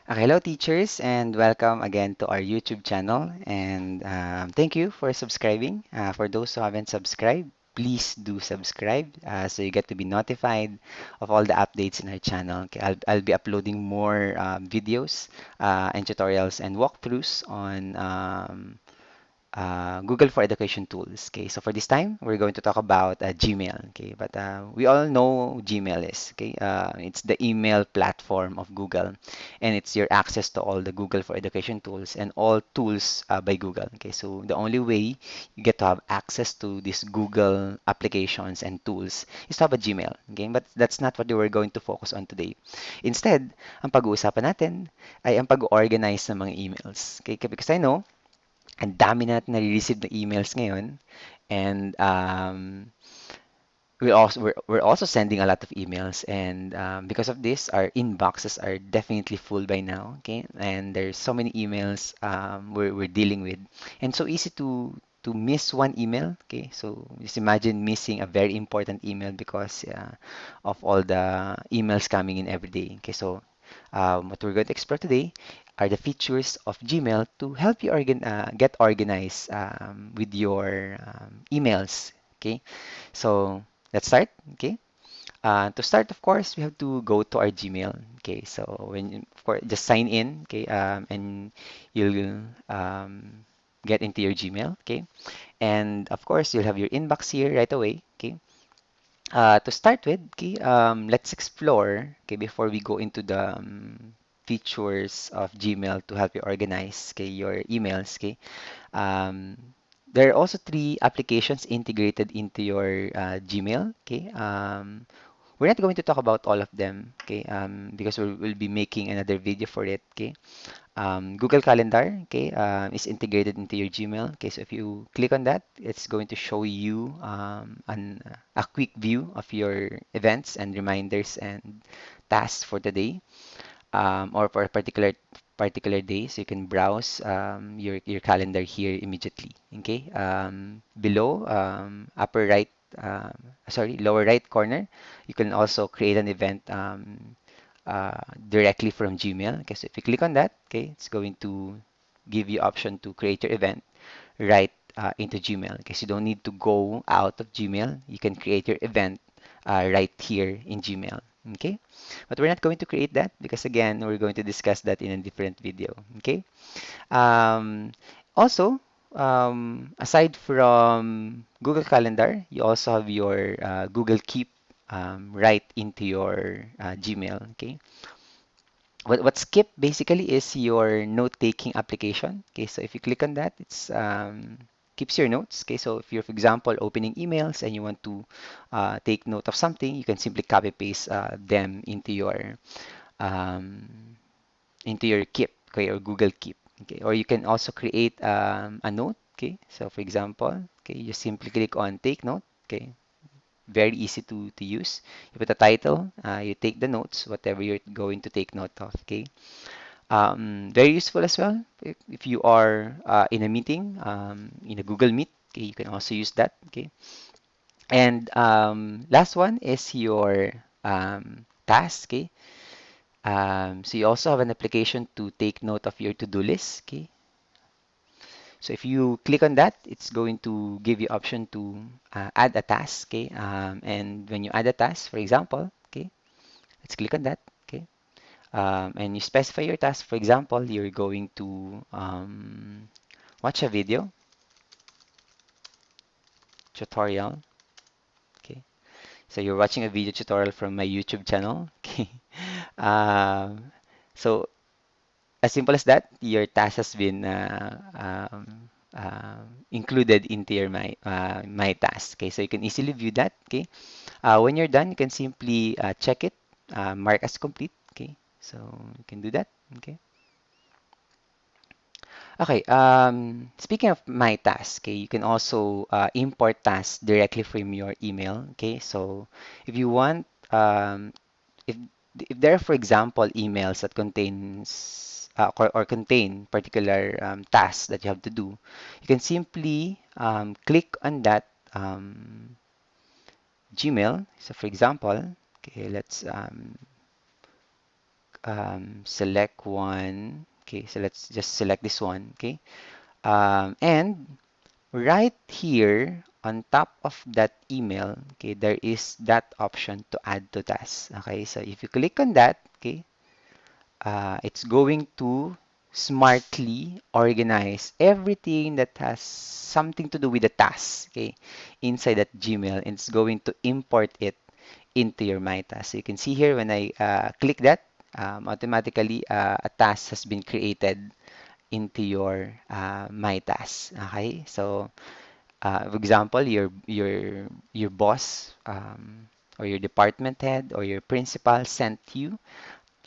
Hello, teachers, and welcome again to our YouTube channel. And thank you for subscribing. For those who haven't subscribed, please do subscribe so you get to be notified of all the updates in our channel. Okay, I'll be uploading more videos and tutorials and walkthroughs on Google for Education tools. Okay, so for this time, we're going to talk about Gmail. Okay, but we all know Gmail is. Okay, it's the email platform of Google, and it's your access to all the Google for Education tools and all tools by Google. Okay, so the only way you get to have access to these Google applications and tools is to have a Gmail. Okay, but that's not what we're going to focus on today. Instead, ang pag-uusapan natin ay ang pag-organize ng mga emails. Okay, because I know ang dami natin nare-receive na emails ngayon. And we're also sending a lot of emails. And because of this, our inboxes are definitely full by now. Okay. And there's so many emails we're dealing with. And so easy to miss one email. Okay. So just imagine missing a very important email because of all the emails coming in every day. Okay. So what we're going to explore today are the features of Gmail to help you get organized with your emails. Okay, so let's start. Okay, to start, of course, we have to go to our Gmail. Okay, so of course, just sign in. Okay, and you'll get into your Gmail. Okay, and of course, you'll have your inbox here right away. Okay, to start with, okay, let's explore, okay, before we go into the features of Gmail to help you organize, okay, your emails, okay. Um, there are also three applications integrated into your Gmail, okay. We're not going to talk about all of them, okay, because we'll be making another video for it, okay. Google Calendar, okay, is integrated into your Gmail. Okay, so if you click on that, it's going to show you a quick view of your events and reminders and tasks for the day or for a particular day. So you can browse your calendar here immediately. Okay, below upper right, sorry, lower right corner, you can also create an event directly from Gmail. Okay, so if you click on that, okay, it's going to give you option to create your event right into Gmail. Okay, so you don't need to go out of Gmail. You can create your event right here in Gmail. Okay, but we're not going to create that because again, we're going to discuss that in a different video. Okay. Um, Also, aside from Google Calendar, you also have your Google Keep right into your Gmail. Okay. What Skip basically is your note-taking application. Okay, so if you click on that, it's keeps your notes. Okay, so if you're, for example, opening emails and you want to take note of something, you can simply copy paste them um, into your Keep, okay, or Google Keep. Okay, or you can also create a note. Okay, so for example, okay, you just simply click on Take Note. Okay, very easy to use. You put a title, you take the notes, whatever you're going to take note of. Okay. Very useful as well if you are in a meeting, in a Google Meet. Okay, you can also use that. Okay. And last one is your task. Okay. So you also have an application to take note of your to-do list. Okay. So if you click on that, it's going to give you option to add a task. Okay. And when you add a task, for example, okay, let's click on that. Okay. And you specify your task. For example, you're going to watch a video tutorial. Okay. So you're watching a video tutorial from my YouTube channel. Okay. Um, so as simple as that, your task has been included into your my task. Okay, so you can easily view that. Okay, when you're done, you can simply check it, mark as complete. Okay, so you can do that. Okay. Okay, speaking of my task, okay, you can also import tasks directly from your email. Okay, so if you want, if if there are, for example, emails that contains or contain particular tasks that you have to do, you can simply click on that Gmail. So, for example, okay, let's select one. Okay, so let's just select this one. Okay, and right here on top of that email, okay, there is that option to add to tasks. Okay, so if you click on that, okay, it's going to smartly organize everything that has something to do with the task, okay, inside that Gmail, and it's going to import it into your My Task. So you can see here when I click that, automatically a task has been created into your My Task. Okay, so for example, your boss or your department head or your principal sent you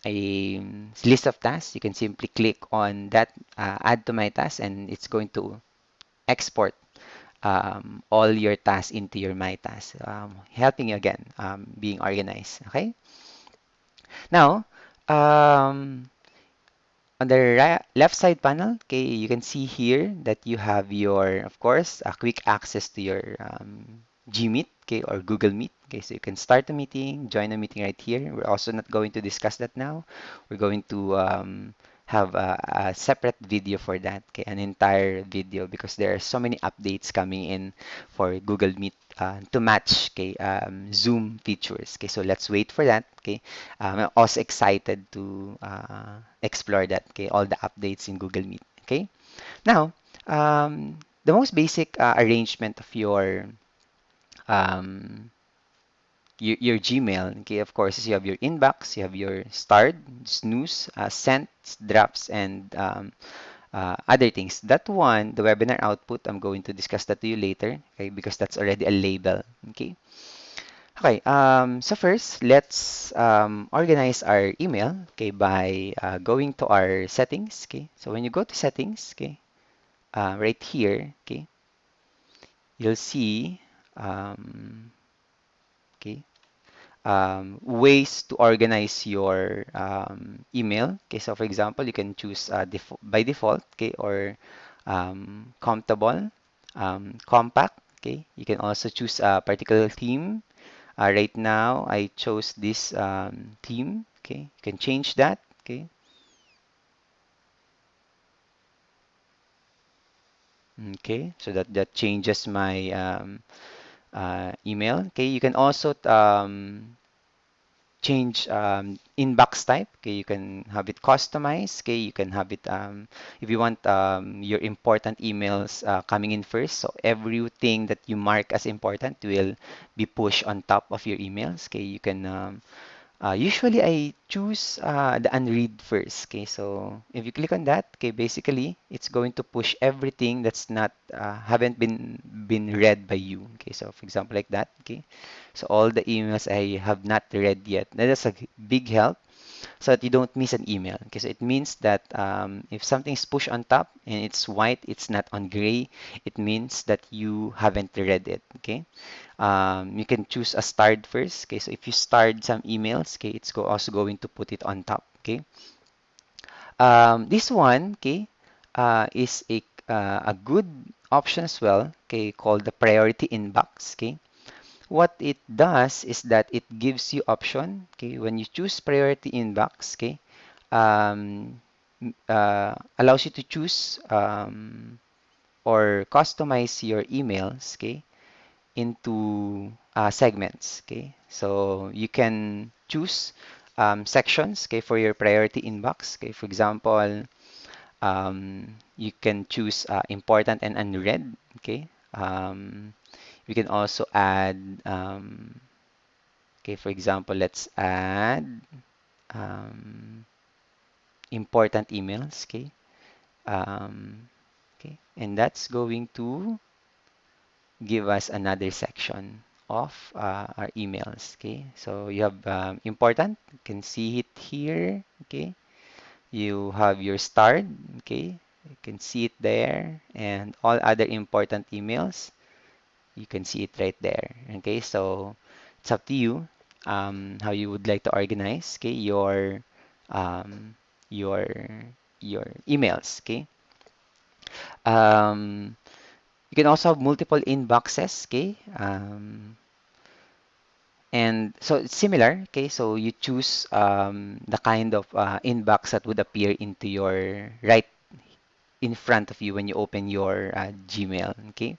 a list of tasks. You can simply click on that add to my task, and it's going to export all your tasks into your my task, helping you again being organized. Okay. Now, um, on the left side panel, okay, you can see here that you have your, of course, a quick access to your Gmeet, okay, or Google Meet. Okay, so you can start a meeting, join a meeting right here. We're also not going to discuss that now. We're going to have a separate video for that, okay, an entire video because there are so many updates coming in for Google Meet to match, okay, Zoom features. Okay, so let's wait for that. Okay, I'm also excited to explore that. Okay, all the updates in Google Meet. Okay, now the most basic arrangement of um, your Gmail. Okay, of course, is you have your inbox, you have your start, snooze, sent, drafts, and other things. That one, the webinar output, I'm going to discuss that to you later. Okay, because that's already a label. Okay. Okay, so first, let's organize our email, okay, by going to our settings, okay. So when you go to settings, okay, right here, okay, you'll see, um, okay, ways to organize your email. Okay, so for example, you can choose by default, okay, or comptable, compact, okay. You can also choose a particular theme. Right now, I chose this theme. Okay, you can change that. Okay, okay, so that changes my email. Okay, you can also change inbox type. Okay, you can have it customized. Okay, you can have it if you want your important emails coming in first. So everything that you mark as important will be pushed on top of your emails. Okay, you can usually I choose the unread first. Okay, so if you click on that, okay, basically it's going to push everything that's not haven't been read by you. Okay, so for example like that. Okay, so all the emails I have not read yet. That is a big help so that you don't miss an email. Okay, so it means that if something is pushed on top and it's white, it's not on gray, it means that you haven't read it. Okay, you can choose a starred first. Okay, so if you starred some emails, okay, it's also going to put it on top. Okay, this one, okay, is a good option as well. Okay, called the priority inbox. Okay, what it does is that it gives you option. Okay, when you choose priority inbox, okay, allows you to choose or customize your emails. Okay, into segments. Okay, so you can choose sections. Okay, for your priority inbox. Okay, for example, you can choose important and unread. Okay, we can also add. Okay, for example, let's add um, important emails. Okay, okay, and that's going to give us another section of our emails. Okay, so you have important, you can see it here. Okay, you have your start. Okay, you can see it there, and all other important emails, you can see it right there. Okay, so it's up to you how you would like to organize. Okay, um, your your emails. Okay. Um, you can also have multiple inboxes. Okay. And so it's similar, okay? So you choose the kind of inbox that would appear into your right in front of you when you open your Gmail, okay?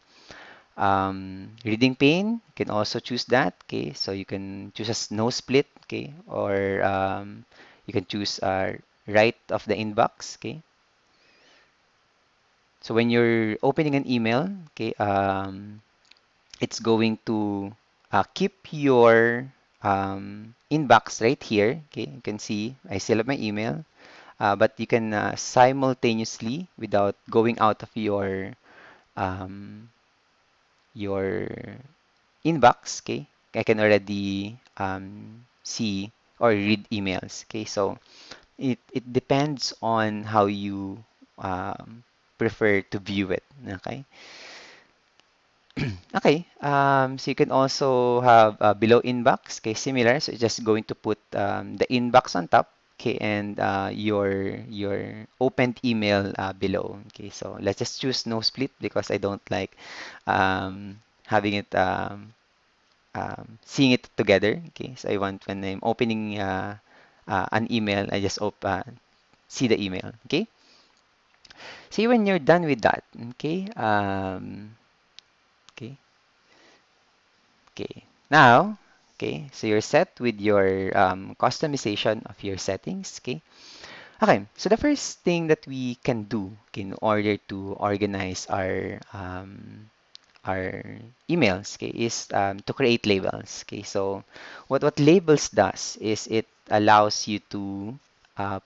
Reading pane, you can also choose that, okay? So you can choose a no split, okay? Or you can choose right of the inbox, okay? So when you're opening an email, okay, it's going to keep your inbox right here. Okay, you can see I still have my email, but you can simultaneously, without going out of um, your inbox. Okay, I can already see or read emails. Okay, so it depends on how you prefer to view it. Okay. Okay, so you can also have below inbox, okay, similar. So you're just going to put the inbox on top, okay, and your opened email below. Okay, so let's just choose no split because I don't like having it seeing it together. Okay, so I want when I'm opening an email, I just see the email. Okay, see when you're done with that. Okay, okay. Okay, now, okay, so you're set with your customization of your settings. Okay, okay. So the first thing that we can do, okay, in order to organize our emails, okay, is to create labels. Okay, so what labels does is it allows you to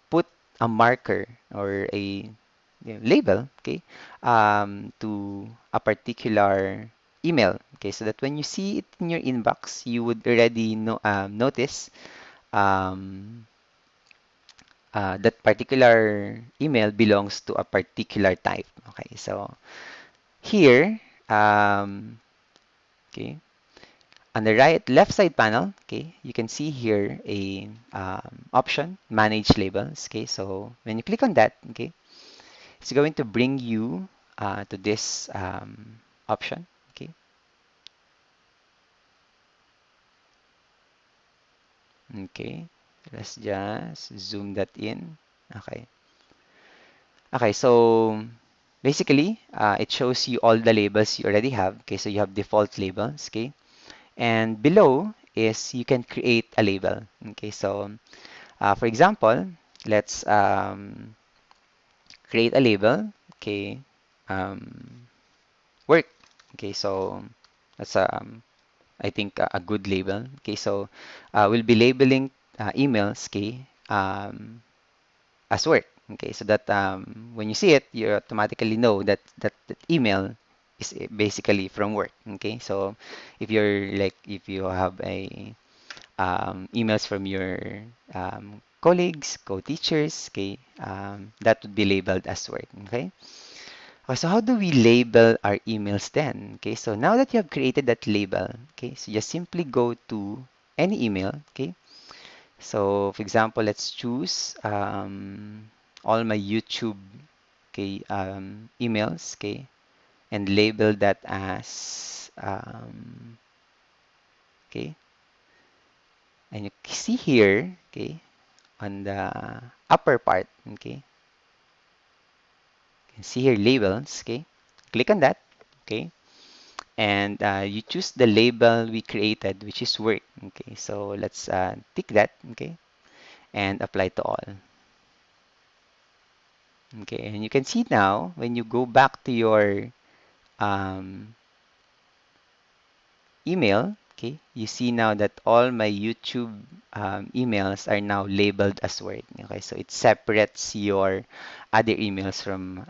put a marker or a label, okay, to a particular email. Okay, so that when you see it in your inbox, you would already notice um, that particular email belongs to a particular type. Okay, so here, okay, on the left side panel, okay, you can see here a option, manage labels. Okay, so when you click on that, okay, it's going to bring you to this option. Okay, okay, let's just zoom that in. Okay, okay, so basically, it shows you all the labels you already have. Okay, so you have default labels. Okay, and below is you can create a label. Okay, so for example, let's create a label. Okay, um, work. Okay, so that's I think a good label. Okay, so we'll be labeling emails, okay, as work. Okay, so that when you see it, you automatically know that that email is basically from work. Okay, so if you have a emails from your colleagues, co-teachers, okay, that would be labeled as work. Okay. Okay, so how do we label our emails then? Okay, so now that you have created that label, okay, so just simply go to any email, okay. So for example, let's choose all my YouTube, okay, emails, okay, and label that as, okay, and you see here, okay, on the upper part, okay, you can see here labels, okay, click on that, okay, and you choose the label we created, which is work. Okay, so let's tick that, okay, and apply to all. Okay, and you can see now when you go back to your um, email, okay, you see now that all my YouTube emails are now labeled as work. Okay, so it separates your other emails from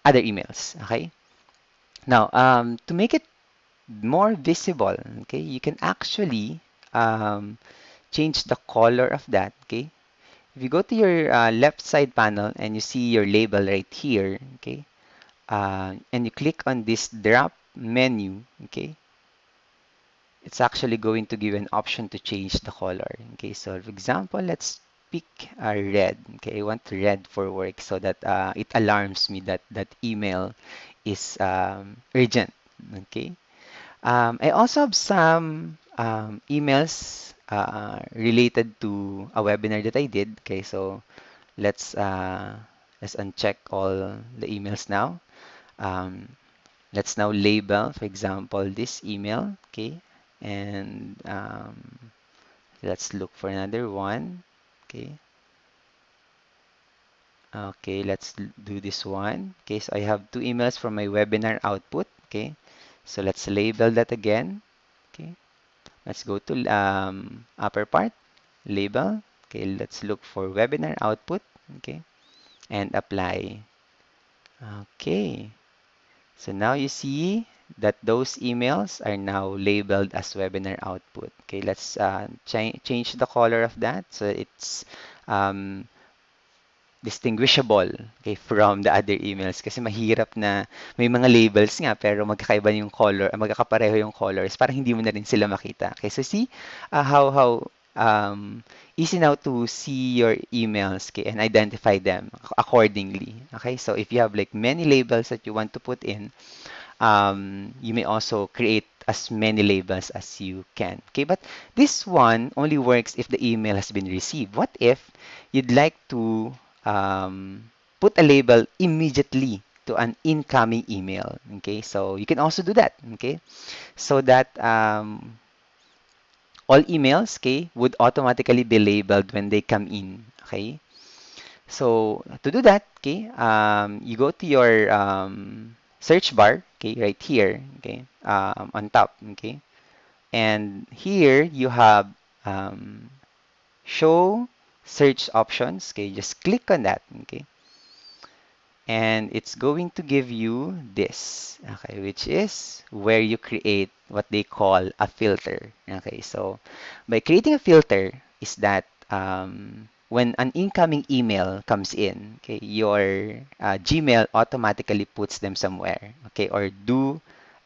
other emails. Okay, now to make it more visible, okay, you can actually um, change the color of that, okay? If you go to your left side panel and you see your label right here, okay, and you click on this drop menu, okay, it's actually going to give an option to change the color. Okay, so for example, let's pick red. Okay, I want red for work so that it alarms me that that email is urgent. Okay. I also have some emails related to a webinar that I did. Okay, so let's let's uncheck all the emails now. Um, let's now label, for example, this email. Okay, and let's look for another one. Okay, okay, do this one. Okay, so I have two emails from my webinar output. Okay, so let's label that again. Okay, let's go to upper part, label. Okay, let's look for webinar output. Okay, and apply. Okay, so now you see that those emails are now labeled as webinar output. Okay, let's change the color of that so it's um, distinguishable, okay, from the other emails kasi mahirap na may mga labels nga pero magkakaiba yung color, magkakapareho yung colors, parang hindi mo na rin sila makita. Okay, so see how easy now to see your emails, okay, and identify them accordingly. Okay, so if you have like many labels that you want to put in, you may also create as many labels as you can. Okay, but this one only works if the email has been received. What if you'd like to put a label immediately to an incoming email? Okay, so you can also do that. Okay, so that all emails, okay, would automatically be labeled when they come in. Okay, so to do that, okay, you go to your search bar, okay, right here, okay, on top, okay, and here you have um, show search options, okay, just click on that, okay, and it's going to give you this, okay, which is where you create what they call a filter. Okay, so by creating a filter is that when an incoming email comes in, okay, your Gmail automatically puts them somewhere, okay, or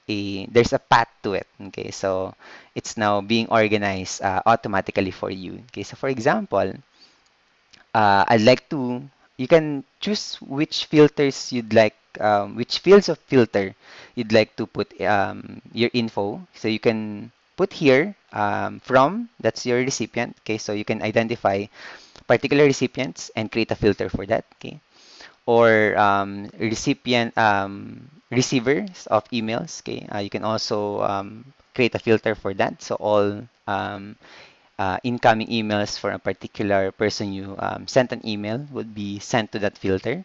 there's a path to it, okay, so it's now being organized automatically for you. Okay, so for example, I'd like to, you can choose which filters you'd like, which fields of filter you'd like to put your info. So you can put here from, that's your recipient. Okay, so you can identify particular recipients and create a filter for that. Okay, or receivers of emails. Okay, you can also create a filter for that. So all incoming emails for a particular person you sent an email would be sent to that filter.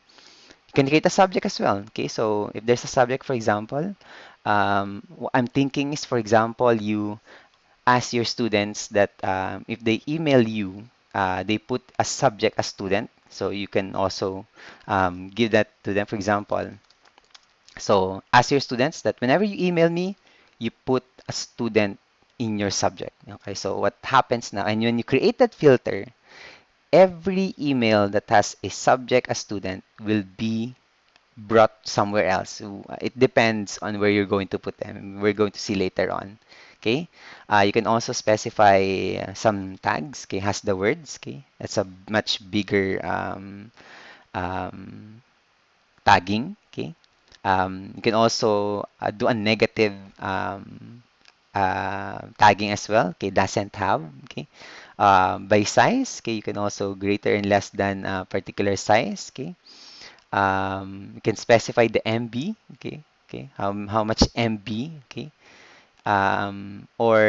You can create a subject as well. Okay, so if there's a subject, for example, what I'm thinking is, for example, you ask your students that if they email you, they put a subject as student. So you can also give that to them, for example. So ask your students that whenever you email me, you put a student in your subject. Okay, so what happens now, and when you create that filter, every email that has a subject as student will be brought somewhere else. So, it depends on where you're going to put them. We're going to see later on. Okay, you can also specify some tags. Okay, has the words. Okay, that's a much bigger um, tagging. Okay, you can also do a negative tagging as well. Okay, doesn't have. Okay, by size. Okay, you can also greater and less than a particular size. Okay, you can specify the MB. Okay, okay, how much MB. Okay, or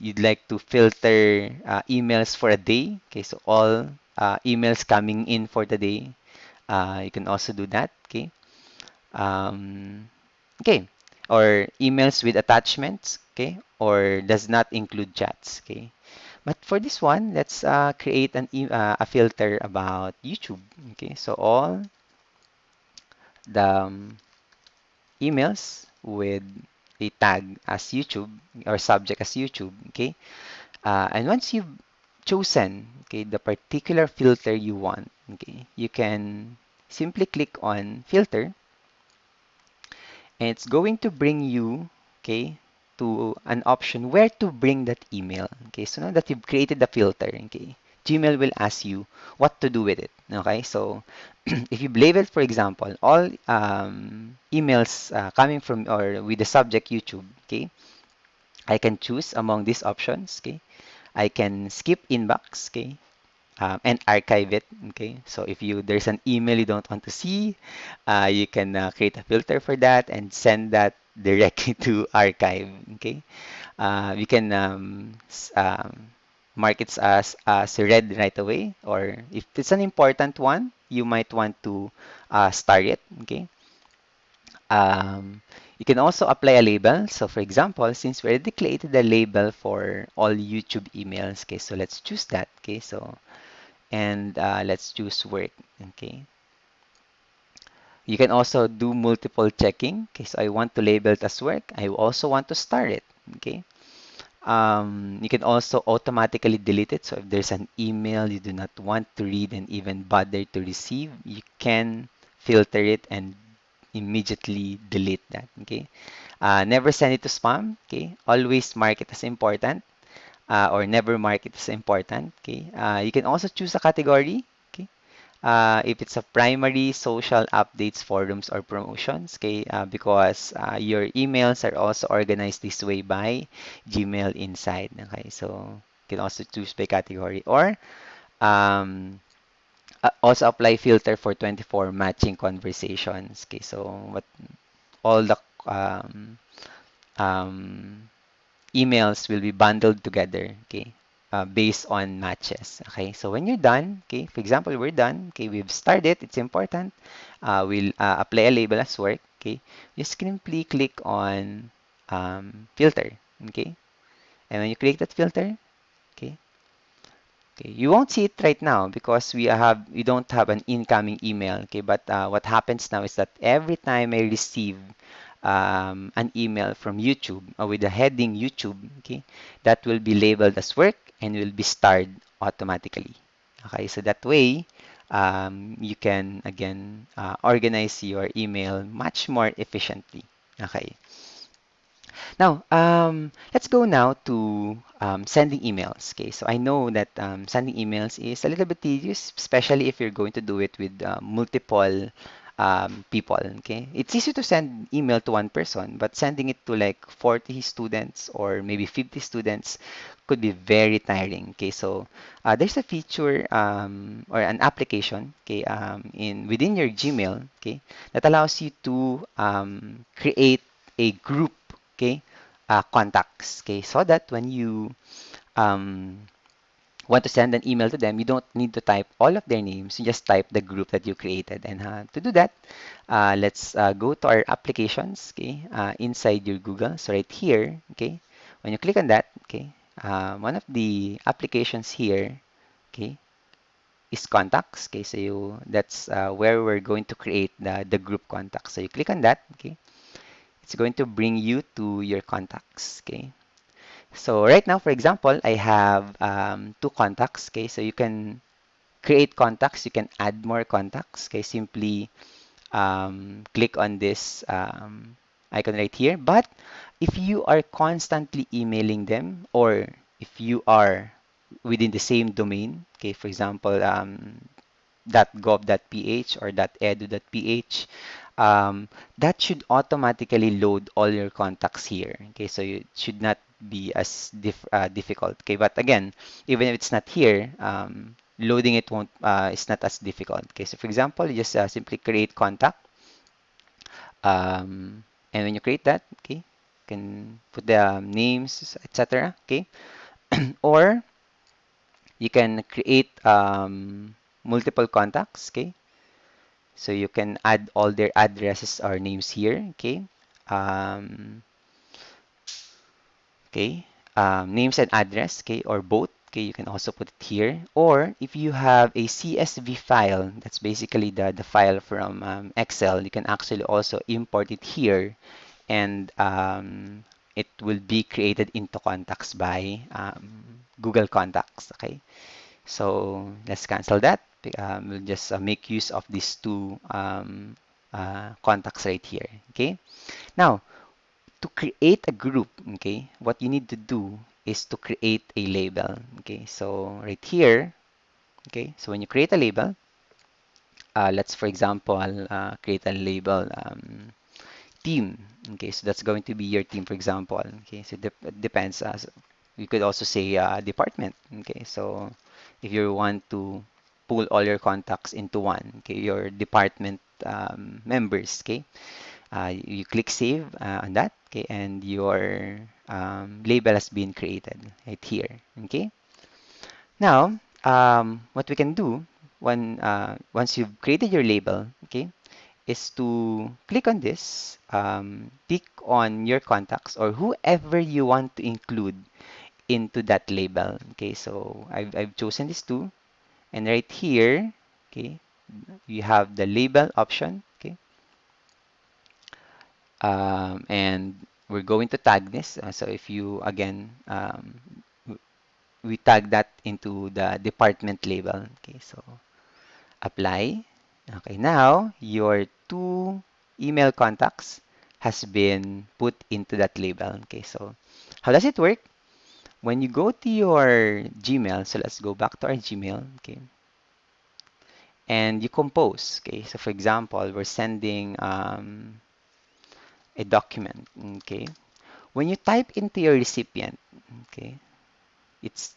you'd like to filter emails for a day. Okay, so all emails coming in for the day. You can also do that. Okay. Um, okay, or emails with attachments, okay, or does not include chats, okay. But for this one, let's create a filter about YouTube, okay. So all the emails with a tag as YouTube or subject as YouTube, okay. And once you've chosen, okay, the particular filter you want, okay, you can simply click on filter and it's going to bring you, okay, to an option where to bring that email. Okay, so now that you've created the filter, okay, Gmail will ask you what to do with it. Okay, so if you label, for example, all emails coming from or with the subject YouTube, okay, I can choose among these options. Okay, I can skip inbox. Okay, and archive it. Okay, so if you there's an email you don't want to see, you can create a filter for that and send that directly to archive. Okay, we can mark it as read right away, or if it's an important one, you might want to star it. Okay, you can also apply a label. So for example, since we already created a label for all YouTube emails, okay, so let's choose that. Okay, so and let's choose work. Okay, you can also do multiple checking. Okay, so I want to label it as work. I also want to star it. Okay, you can also automatically delete it. So if there's an email you do not want to read and even bother to receive, you can filter it and immediately delete that. Okay, never send it to spam. Okay, always mark it as important, or never mark it as important. Okay, you can also choose a category. Okay, if it's a primary, social, updates, forums, or promotions, okay, because your emails are also organized this way by Gmail inside. Okay, so you can also choose by category, or um, also apply filter for 24 matching conversations. Okay, so what all the um, um, emails will be bundled together, okay, based on matches. Okay, so when you're done, okay, for example, we're done, okay, we've started, it's important. We'll apply a label as work, okay. Just simply click on filter, okay, and when you click that filter, okay, okay, you won't see it right now because we don't have an incoming email, okay, but what happens now is that every time I receive an email from YouTube with the heading YouTube, okay, that will be labeled as work and will be starred automatically. Okay, so that way you can again organize your email much more efficiently. Okay. Now, let's go now to sending emails. Okay, so I know that sending emails is a little bit tedious, especially if you're going to do it with multiple people. Okay, it's easy to send email to one person, but sending it to like 40 students or maybe 50 students could be very tiring. Okay, so there's a feature or an application, okay, in within your Gmail, okay, that allows you to create a group, okay, contacts, okay, so that when you um, want to send an email to them, you don't need to type all of their names. You just type the group that you created. And to do that, let's go to our applications, okay, inside your Google. So right here, okay, when you click on that, okay, one of the applications here, okay, is contacts. Okay, so that's where we're going to create the group contacts. So you click on that, okay, it's going to bring you to your contacts, okay. So right now, for example, I have two contacts. Okay, so you can create contacts. You can add more contacts. Okay, simply click on this icon right here. But if you are constantly emailing them, or if you are within the same domain, okay, for example, .gov.ph or .edu.ph, that should automatically load all your contacts here. Okay, so it should not be as difficult. Okay, but again, even if it's not here, loading it won't is not as difficult. Okay, so for example, you just simply create contact, and when you create that, okay, you can put the names, etc. Okay, or you can create multiple contacts. Okay, so you can add all their addresses or names here. Okay. Um, okay. Names and address. Okay. Or both. Okay. You can also put it here. Or if you have a CSV file, that's basically the file from Excel, you can actually also import it here, and it will be created into contacts by Google Contacts. Okay. So let's cancel that. We'll just make use of these two contacts right here. Okay. Now, to create a group, okay, what you need to do is to create a label. Okay. So right here, okay. So when you create a label, let's for example create a label team. Okay, so that's going to be your team, for example. Okay, so it depends. You could also say department. Okay, so if you want to pull all your contacts into one, okay, your department members, okay, you click save on that, okay, and your label has been created right here. Okay, now what we can do once you've created your label, okay, is to click on this, pick on your contacts or whoever you want to include into that label. Okay, so I've chosen these two, and right here, okay, you have the label option. Okay, and we're going to tag this. So if you again, we tag that into the department label. Okay, so apply. Okay, now your two email contacts has been put into that label. Okay, so how does it work? When you go to your Gmail, so let's go back to our Gmail, okay, and you compose. Okay, so for example, we're sending a document. Okay, when you type into your recipient, okay, it's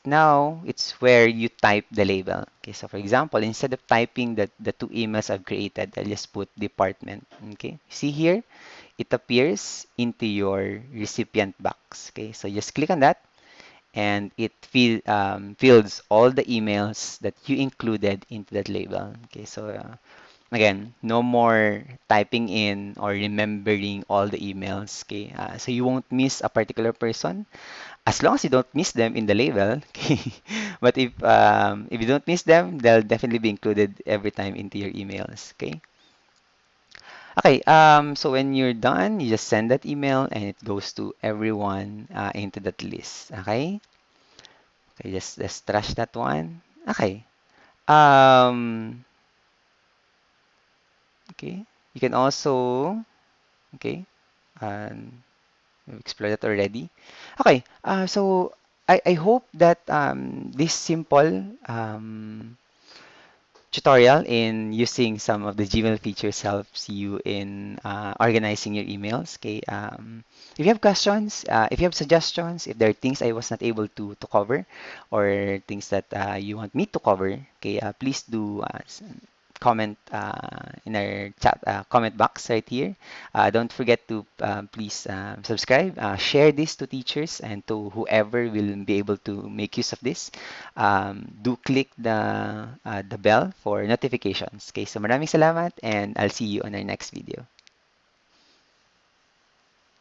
where you type the label. Okay, so for example, instead of typing the two emails I've created, I'll just put department. Okay, see here, it appears into your recipient box. Okay, so just click on that and it fills all the emails that you included into that label. Okay, so again, no more typing in or remembering all the emails. Okay, so you won't miss a particular person as long as you don't miss them in the label. Okay, but if you don't miss them, they'll definitely be included every time into your emails. Okay. Okay, so when you're done, you just send that email and it goes to everyone into that list. Okay, okay, just trash that one. Okay, um, okay, you can also, okay, we've explored that already. Okay, so I hope that this simple tutorial in using some of the Gmail features helps you in organizing your emails. Okay. If you have questions, if you have suggestions, if there are things I was not able to cover, or things that you want me to cover, okay, please do comment in our chat comment box right here. Don't forget to please subscribe, share this to teachers and to whoever will be able to make use of this. Do click the bell for notifications. Okay, so maraming salamat and I'll see you on our next video.